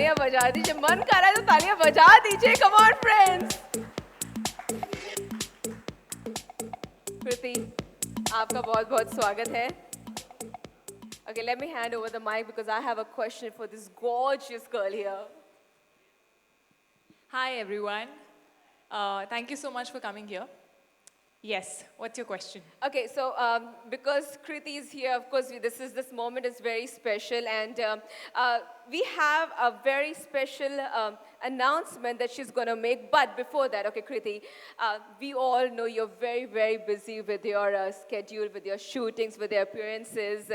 तालियां बजा दीजिए. मन कर रहा है तो तालियां बजा दीजिए. Come on, friends. कृति, आपका बहुत-बहुत स्वागत है. Okay, let me hand over the mic because I have a question for this gorgeous girl here. Hi, everyone. Thank you so much for coming here. Yes, what's your question? Okay, so because Kriti is here, of course, this moment is very special, and we have a very special announcement that she's going to make. But before that, okay, Kriti, we all know you're very, very busy with your schedule, with your shootings, with your appearances,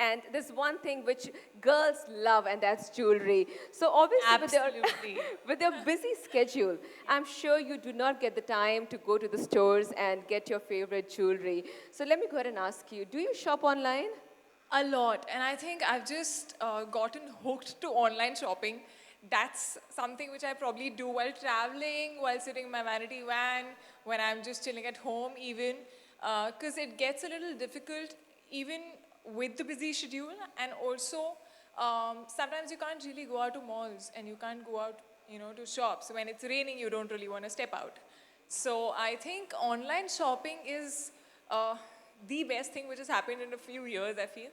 and there's one thing which girls love, and that's jewelry. So obviously, Absolutely. with your busy schedule, I'm sure you do not get the time to go to the stores and get your favorite jewelry. So let me go ahead and ask you, do you shop online? A lot. And I think I've just gotten hooked to online shopping. That's something which I probably do while traveling, while sitting in my vanity van, when I'm just chilling at home even. Because it gets a little difficult even with the busy schedule. And also, sometimes you can't really go out to malls and you can't go out, to shops. When it's raining, you don't really want to step out. So I think online shopping is the best thing which has happened in a few years, I feel.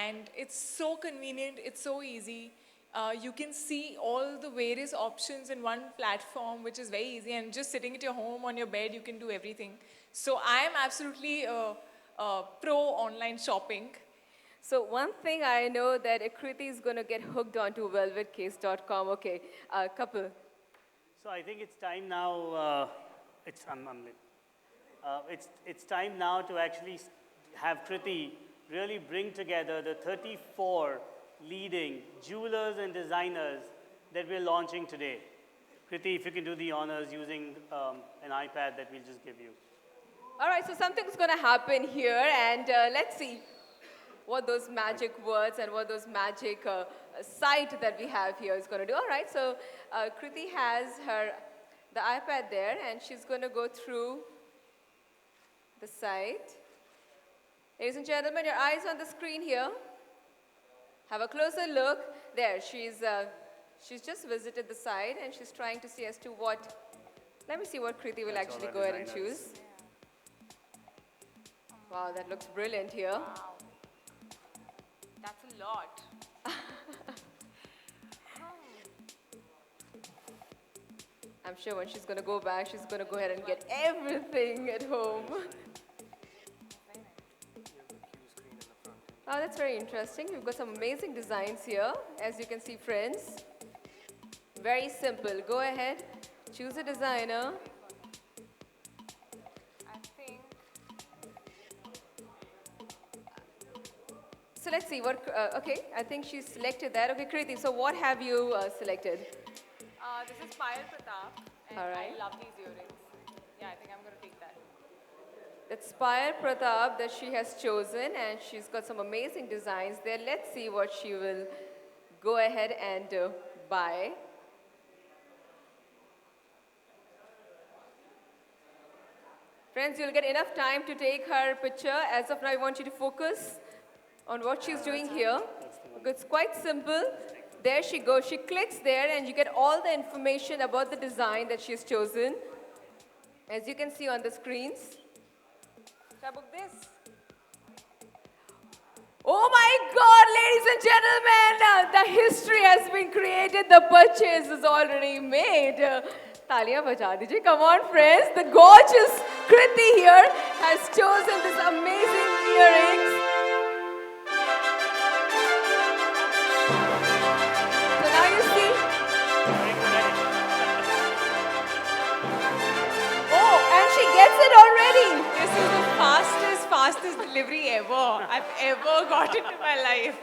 And it's so convenient, it's so easy. You can see all the various options in one platform, which is very easy. And just sitting at your home on your bed, you can do everything. So I am absolutely pro online shopping. So one thing I know that Kriti is going to get hooked onto velvetcase.com. Okay, couple. So I think it's time now. I'm late. It's time now to actually have Kriti really bring together the 34 leading jewelers and designers that we're launching today. Kriti, if you can do the honors using an iPad that we'll just give you. All right, so something's going to happen here, and let's see what those magic words and what those magic sight that we have here is going to do. All right, so Kriti has the iPad there, and she's going to go through the site. Ladies and gentlemen, your eyes on the screen here. Have a closer look. There, she's just visited the site, and she's trying to see as to what. Let me see what Kriti will That's actually all go our ahead and designers. choose. Wow, that looks brilliant here. Wow. That's a lot. I'm sure when she's going to go back, she's going to go ahead and get everything at home. Oh, that's very interesting. We've got some amazing designs here, as you can see, friends. Very simple. Go ahead, choose a designer. I think. So let's see what, okay, I think she selected that. Okay, Kriti, so what have you selected? This is Payal Pratap, and All right. I love these earrings. Yeah, I think I'm going to take that. It's Payal Pratap that she has chosen, and she's got some amazing designs there. Let's see what she will go ahead and buy. Friends, you'll get enough time to take her picture. As of now, I want you to focus on what she's doing here. It's quite simple. There she goes. She clicks there, and you get all the information about the design that she's chosen. As you can see on the screens. Should I book this? Oh my God, ladies and gentlemen, the history has been created. The purchase is already made. Taliyan baja dijiye. Come on, friends. The gorgeous Kriti here has chosen this amazing earrings. So now you see. Oh, and she gets it already. This is the fastest delivery I've ever got into my life.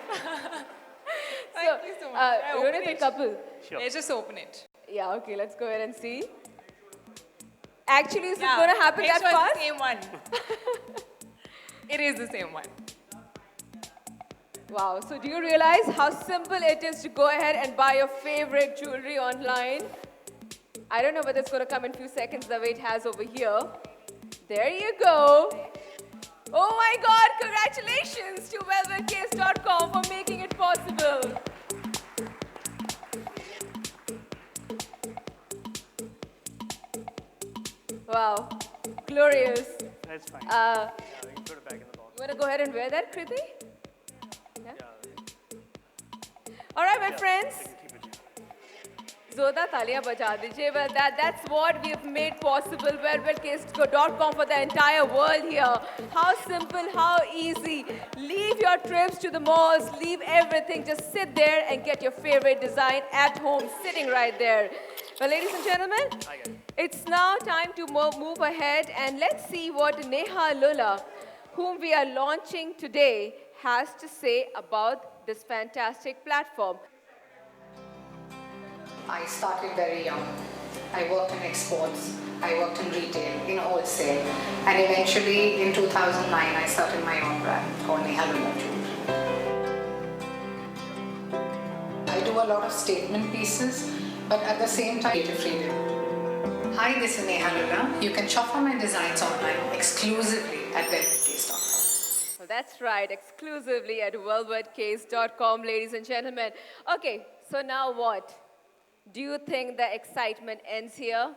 Thank you so much. Should I open Rohit, a it? couple. Sure. Let's just open it. Yeah, okay, let's go ahead and see. Actually, is Yeah, it going to happen make that sure fast? It's the same one. It is the same one. Wow, so do you realize how simple it is to go ahead and buy your favorite jewelry online? I don't know whether it's going to come in a few seconds the way it has over here. There you go. Oh my God, congratulations to velvetcase.com for making it possible. Wow, glorious. That's fine. Uh, Yeah, you can put it back in the box. you want to go ahead and wear that, Kriti? Yeah. All right, my Yeah, friends. you can keep it here. Zoda Talia baja dijiye. Well, that's what we've made possible. Velvetcase.com for the entire world here. How simple, how easy. Leave your trips to the malls, leave everything. Just sit there and get your favorite design at home, sitting right there. Well, ladies and gentlemen, Hi, guys. it's now time to move ahead and let's see what Neha Lola, whom we are launching today, has to say about this fantastic platform. I started very young. I worked in exports, I worked in retail, in wholesale, and eventually in 2009 I started my own brand called Neha Lola Jewelry. I do a lot of statement pieces, but at the same time, creative freedom. Hi, this is Neha Lola. You can shop for my designs online exclusively at velvetcase.com. Well, that's right, exclusively at velvetcase.com, ladies and gentlemen. Okay, so now what? Do you think the excitement ends here?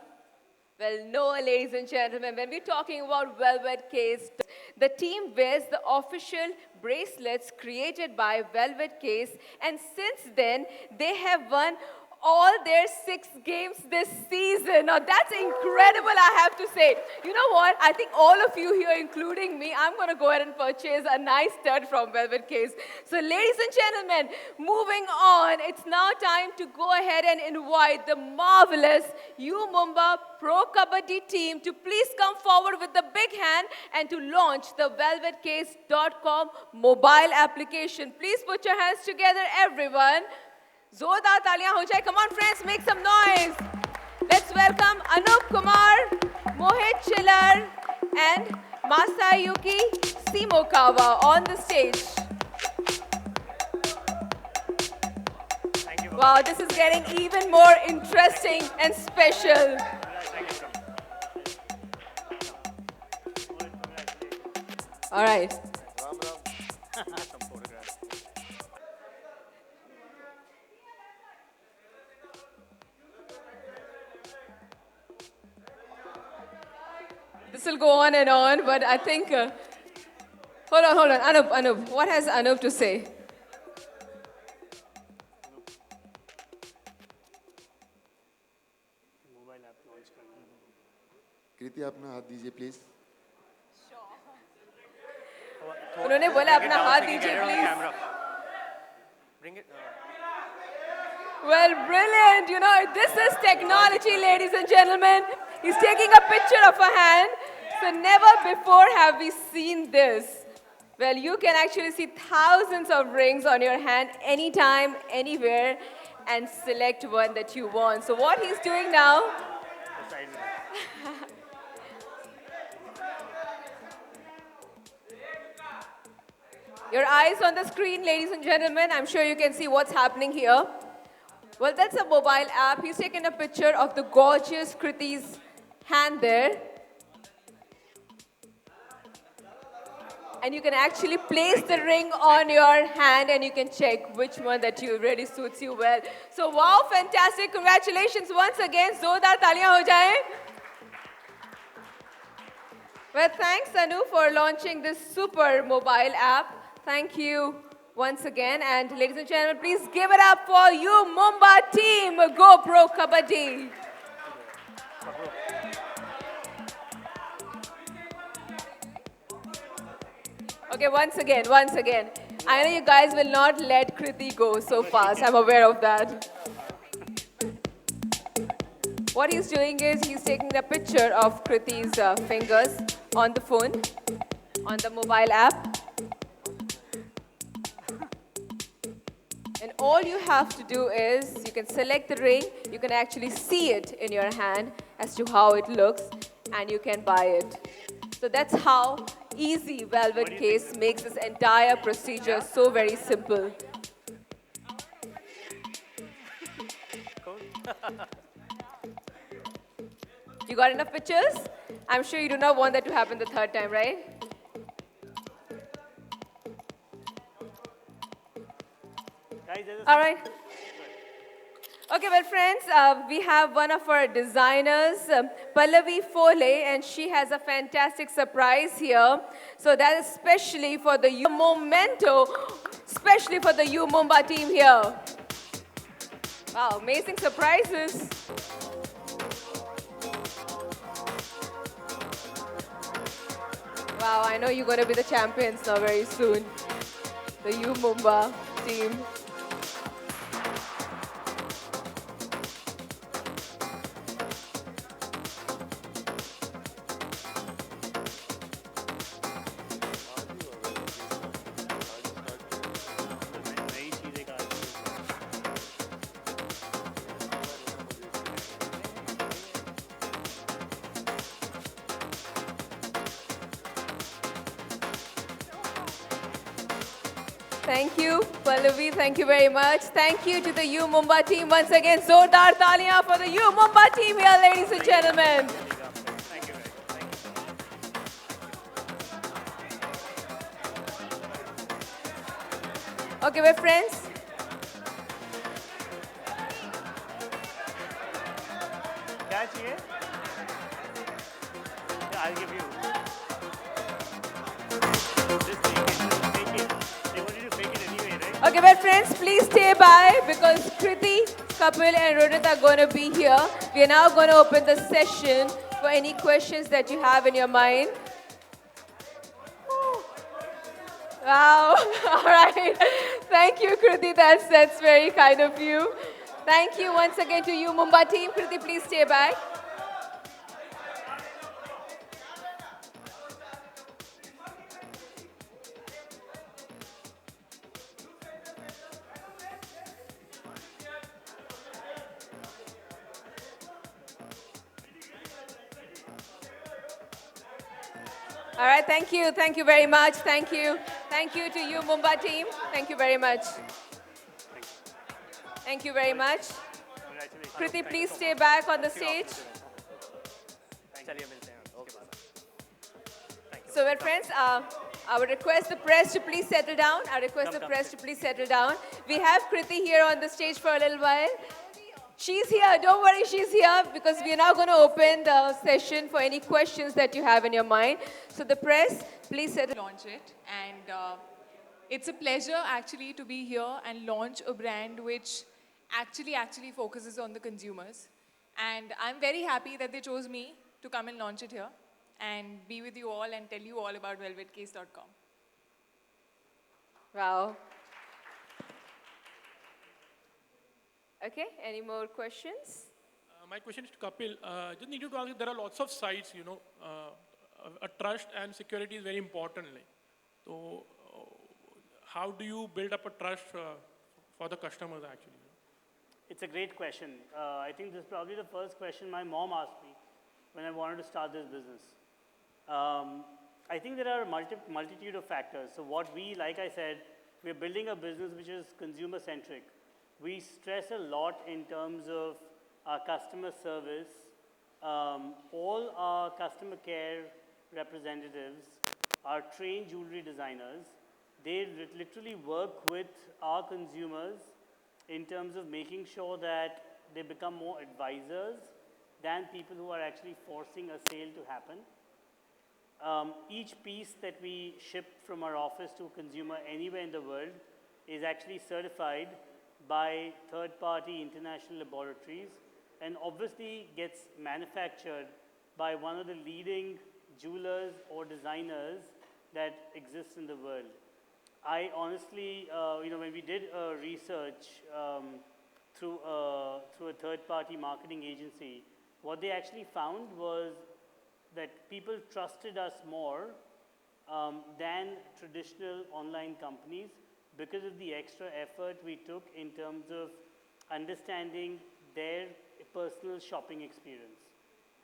Well, no, ladies and gentlemen. When we're talking about Velvet Case, the team wears the official bracelets created by Velvet Case, and since then, they have won all their 6 games this season. Now, that's incredible, I have to say. You know what? I think all of you here, including me, I'm going to go ahead and purchase a nice stud from Velvet Case. So, ladies and gentlemen, moving on, it's now time to go ahead and invite the marvelous U Mumba Pro Kabaddi team to please come forward with the big hand and to launch the velvetcase.com mobile application. Please put your hands together, everyone. Zordar taliyan ho jaye. Come on, friends, make some noise. Let's welcome Anup Kumar, Mohit Chillar, and Masayuki Simokawa on the stage. Thank you. Wow, this is getting even more interesting and special. Congratulations. All right. Some photographs. This will go on, but I think. Hold on. Anup. What has Anup to say? Mobile app launch करना है. कृति अपना हाथ दीजिए please उन्होंने बोला अपना हाथ दीजिए, please. Bring it. Well, brilliant. You know, this is technology, ladies and gentlemen. He's taking a picture of a hand. So never before have we seen this. Well, you can actually see thousands of rings on your hand anytime, anywhere, and select one that you want. So what he's doing now, Side में. your eyes on the screen, ladies and gentlemen. I'm sure you can see what's happening here. Well, that's a mobile app. He's taken a picture of the gorgeous Kriti's hand there. And you can actually place the ring on your hand and you can check which one that you really suits you well. So, wow, fantastic. Congratulations once again. Zordar taliyan ho jaye. Well, thanks, Anu, for launching this super mobile app. Thank you once again. And ladies and gentlemen, please give it up for you, Mumba team, GoPro Kabaddi. Okay, once again. I know you guys will not let Kriti go so fast. I'm aware of that. What he's doing is he's taking a picture of Kriti's fingers on the phone, on the mobile app. And all you have to do is you can select the ring, you can actually see it in your hand as to how it looks, and you can buy it. So that's how easy Velvet Case makes this entire procedure so very simple. You got enough pictures? I'm sure you do not want that to happen the third time, right? Guys, there's a All right. Okay, well, friends, we have one of our designers, Pallavi Fole, and she has a fantastic surprise here. So that is especially for the Momento, especially for the U Mumba team here. Wow, amazing surprises. Wow, I know you're going to be the champions now very soon. The U Mumba team. नई चीज़ें का Thank you, Pallavi. Thank you very much. Thank you to the U Mumba team once again. Zordar Taliyan for the U Mumba team here, ladies and gentlemen. Thank you, guys. Thank you. Okay, we're friends. क्या चाहिए? Yeah, I'll give you. Just take it. Fake it. They want you to fake it anyway, right? Okay, well, friends, please stay by because Kriti, Kapil, and Ronit are going to be here. We are now going to open the session for any questions that you have in your mind. Wow. All right. Thank you, Kriti. That's very kind of you. Thank you once again to you, Mumba team. Kriti, please stay back. All right, thank you. Thank you very much. Thank you. Thank you to you, Mumba team. Thank you very much. Thank you very much. Congratulations. Kriti, please stay back on the stage. चलिए मिलते हैं उसके बाद. Thank you. So, well, friends, I would request the press to please settle down. I request the press to please settle down. We have Kriti here on the stage for a little while. She's here. Don't worry, she's here because we are now going to open the session for any questions that you have in your mind. So, the press, please settle. Launch it, and it's a pleasure actually to be here and launch a brand which actually focuses on the consumers. And I'm very happy that they chose me to come and launch it here and be with you all and tell you all about velvetcase.com. Wow. Okay, any more questions? My question is to Kapil. Just needed to ask you, there are lots of sites, a trust and security is very important. So, how do you build up a trust for the customers actually? It's a great question. I think this is probably the first question my mom asked me when I wanted to start this business. I think there are a multitude of factors. So what we, like I said, we're building a business which is consumer-centric. We stress a lot in terms of our customer service. All our customer care representatives are trained jewelry designers. They literally work with our consumers in terms of making sure that they become more advisors than people who are actually forcing a sale to happen. Each piece that we ship from our office to a consumer anywhere in the world is actually certified by third-party international laboratories and obviously gets manufactured by one of the leading jewelers or designers that exist in the world. I honestly, when we did research through a third-party marketing agency, what they actually found was that people trusted us more than traditional online companies because of the extra effort we took in terms of understanding their personal shopping experience.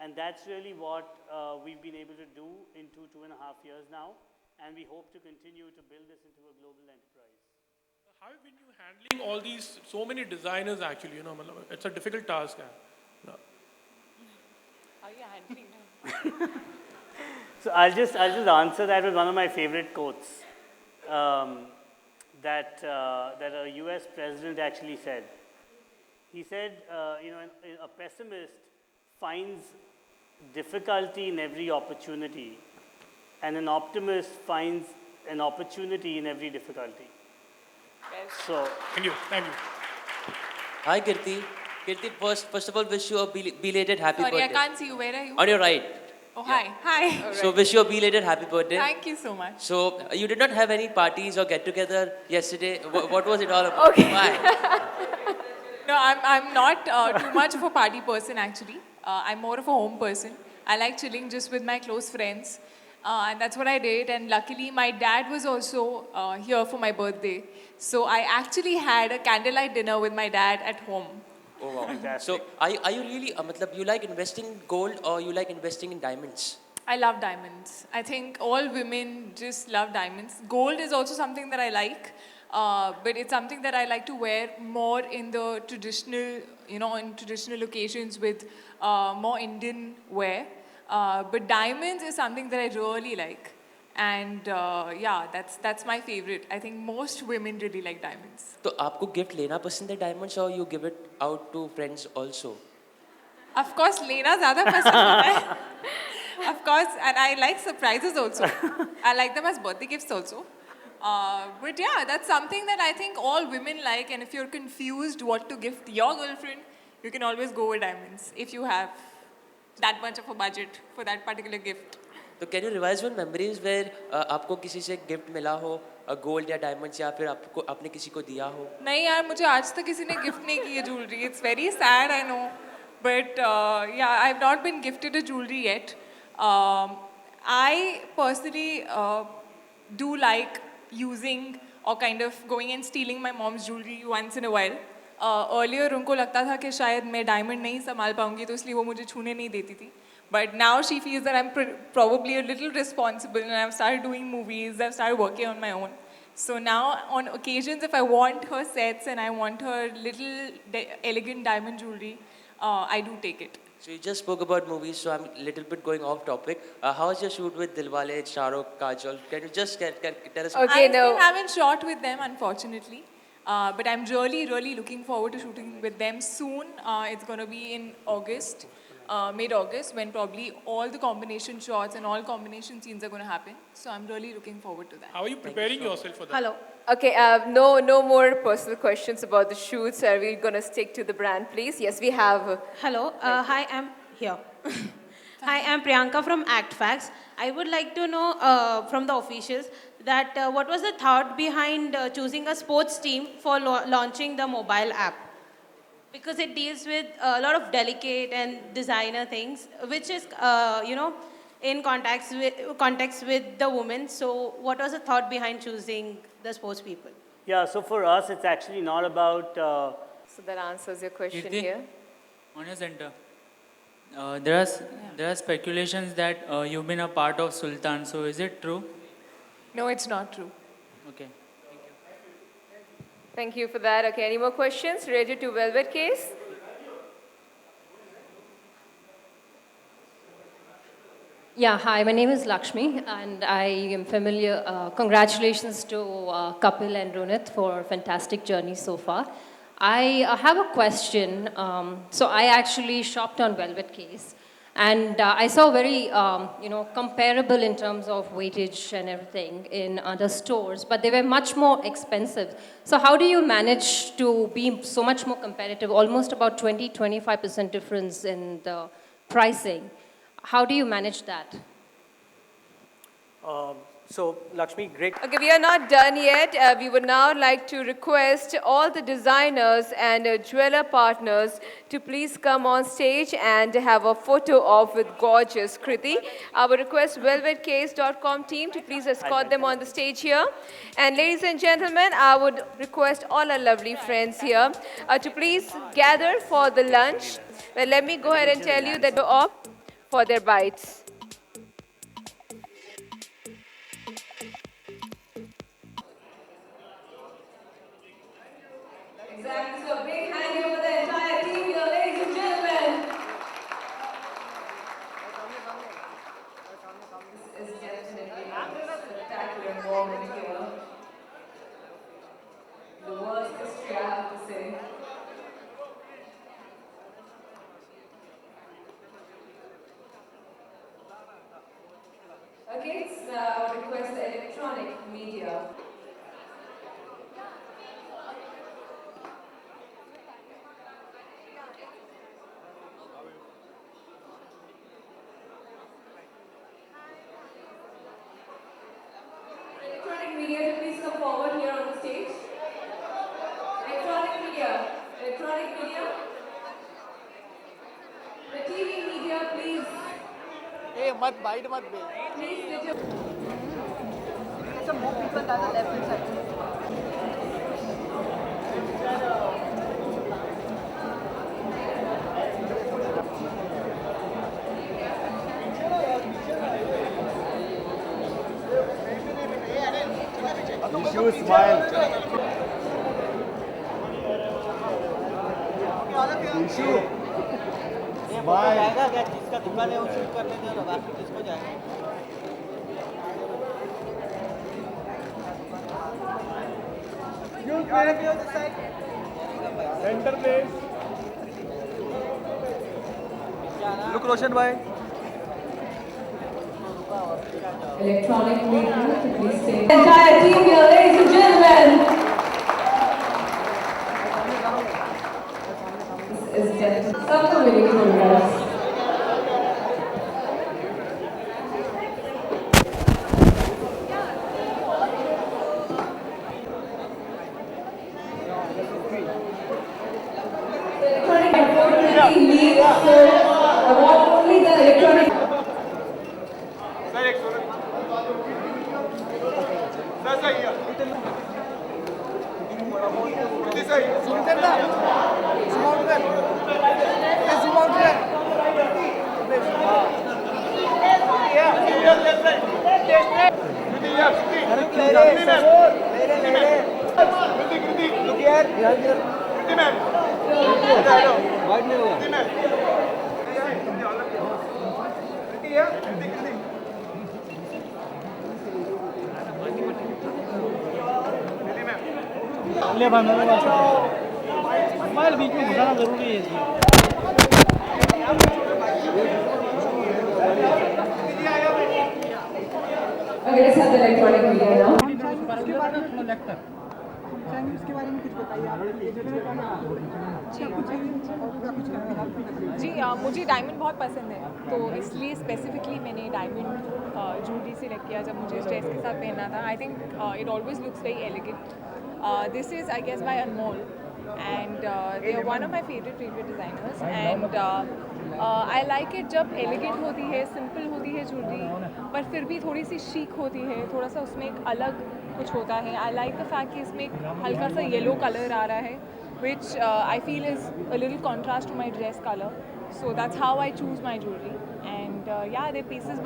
And that's really what we've been able to do in two and a half years now. And we hope to continue to build this into a global enterprise. How have been you handling all these, so many designers actually, it's a difficult task. How are you handling that? So I'll just answer that with one of my favorite quotes that a US president actually said. He said, a pessimist finds difficulty in every opportunity, and an optimist finds an opportunity in every difficulty. So, Thank you. Thank you. Hi, Kirti. Kirti, first of all, wish you a belated happy Sorry, I birthday. can't see you. Where are you? On your right. Oh, hi. Hi. So, wish you a belated happy birthday. Thank you so much. So, you did not have any parties or get together yesterday. What was it all about? Okay. Why? No, I'm not too much of a party person actually. I'm more of a home person. I like chilling just with my close friends. And that's what I did. And luckily, my dad was also here for my birthday. So I actually had a candlelight dinner with my dad at home. Oh, wow. fantastic. So, are you really, you like investing in gold or you like investing in diamonds? I love diamonds. I think all women just love diamonds. Gold is also something that I like, but it's something that I like to wear more in the traditional, in traditional occasions with more Indian wear. But diamonds is something that I really like. And yeah, that's my favorite. I think most women really like diamonds. तो आपको gift लेना पसंद है diamonds और you give it out to friends also? Of course, लेना ज़्यादा पसंद होता है. Of course, and I like surprises also. I like them as birthday gifts also. But yeah, that's something that I think all women like. And if you're confused what to gift your girlfriend, you can always go with diamonds if you have that much of a budget for that particular gift. तो can you revise one memories where आपको किसी से gift मिला हो gold या diamonds या फिर आपने किसी को दिया हो? नहीं यार, मुझे आज तक किसी ने गिफ्ट नहीं की है jewellery. It's very sad, I know. But yeah, I've not been gifted a jewelry yet. I personally do like using or kind of going and stealing my mom's jewelry once in a while. Earlier उनको लगता था कि शायद मैं diamond नहीं संभाल पाऊंगी तो इसलिए वो मुझे छूने नहीं देती थी. But now she feels that I'm probably a little responsible and I've started doing movies, I've started working on my own. So now on occasions if I want her sets and I want her little elegant diamond jewelry, I do take it. So you just spoke about movies, so I'm a little bit going off topic. How was your shoot with Dilwale, Shah Rukh, Kajol? Can you just tell us? Okay, I no. still haven't shot with them, unfortunately. But I'm really looking forward to shooting with them soon. It's going to be in August, mid-August, when probably all the combination shots and all combination scenes are going to happen. So I'm really looking forward to that. How are you preparing yourself for that? Hello. Okay, no more personal questions about the shoots. Are we going to stick to the brand, please? Yes, we have. Hello. Hi, I'm here. Hi, I'm Priyanka from ActFacts. I would like to know from the officials that what was the thought behind choosing a sports team for launching the mobile app? Because it deals with a lot of delicate and designer things, which is, in context with the women. So what was the thought behind choosing the sports people? Yeah, so for us, it's actually not about. So that answers your question Kirti? here. On your center. There are speculations that you've been a part of Sultan. So is it true? No, it's not true. Okay. Thank you for that. Okay, any more questions related to Velvet case? Yeah, hi, my name is Lakshmi, and I am familiar. Congratulations to Kapil and Ronit for a fantastic journey so far. I have a question. So I actually shopped on Velvet Case, and I saw very, comparable in terms of weightage and everything in other stores, but they were much more expensive. So how do you manage to be so much more competitive, almost about 20-25% difference in the pricing? How do you manage that? So, Lakshmi, great. Okay, we are not done yet. We would now like to request all the designers and jeweler partners to please come on stage and have a photo off with gorgeous Kriti. I would request velvetcase.com team to please escort them on the stage here. And ladies and gentlemen, I would request all our lovely friends here to please gather for the lunch. Well, let me go ahead and tell you that we're off for their bites. Exactly, so a big hand here for the entire team here, ladies and gentlemen. This is definitely a spectacular moment here. The world's history, I have to say. Okay, it's I would request the electronic media. Electronic media, please come forward here on the stage. Electronic media. Electronic media. The TV media, please. Hey, मत bite मत बे. Please get your. Some more people at the left hand side. You smile. Smile. जाएगा क्या जिसका दुकान है वो shoot करने दे बाकी किसको जाएगा Center place. Look Roshan bhai. Electronic media, please stay. Entire team here, ladies and gentlemen. This is just something really cool, guys. Electronic unfortunately leads, so I want only the electronic. ले भाई मेरे smile बीच में घुसाना जरूरी है इसमें Okay, let's have the electronic media now. इसके बारे में लेक्चर इसके बारे में कुछ बताइए जी मुझे डायमंड बहुत पसंद है तो इसलिए स्पेसिफिकली मैंने डायमंड ज्वेलरी सेलेक्ट किया जब मुझे इस ड्रेस के साथ पहनना था I think it always looks very elegant this is I guess by Anmol and they are one of my favorite designers and I like it जब elegant होती है simple होती है ज्वेलरी पर फिर भी थोड़ी सी chic होती है थोड़ा सा उसमें एक अलग कुछ होता है I like the fact कि इसमें एक हल्का सा येलो कलर आ रहा है which I feel is a little contrast to my dress color so that's how I choose my jewelry and yeah they're pieces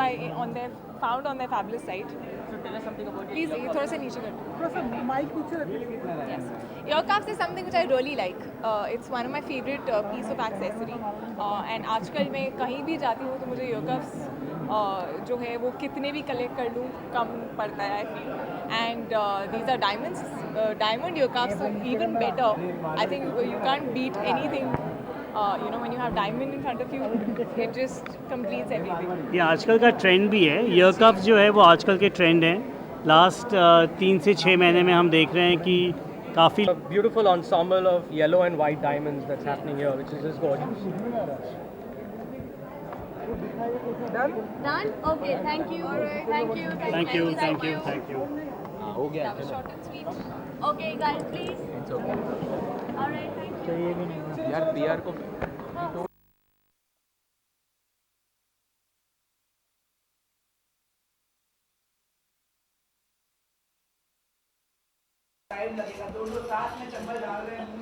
found on their fabulous site please ये थोड़ा सा नीचे कर दो थोड़ा सा माइक पीछे Yes. Earcuffs is something which I really like. It's one of my favorite piece of accessory. And आजकल मैं कहीं भी जाती हूँ तो मुझे earcuffs जो है वो कितने भी कलेक्ट कर लूँ कम पड़ता है I feel. And these are diamonds. Diamond earcuffs are even better. I think you can't beat anything. You know when you have diamond in front of you, it just completes everything. ये आजकल का trend भी है year cups जो है वो आजकल के ट्रेंड हैं लास्ट 3 से 6 महीने में हम देख रहे हैं कि काफ़ी A beautiful ensemble of yellow and white diamonds that's happening here, which is just gorgeous. Done? Done? Okay, thank you. All right. Thank you. Thank you thank you thank you हो गया That was short and sweet. Okay, guys, please. All right, thank you. यार PR को लगेगा दोनों साथ में चप्पल डाल रहे हैं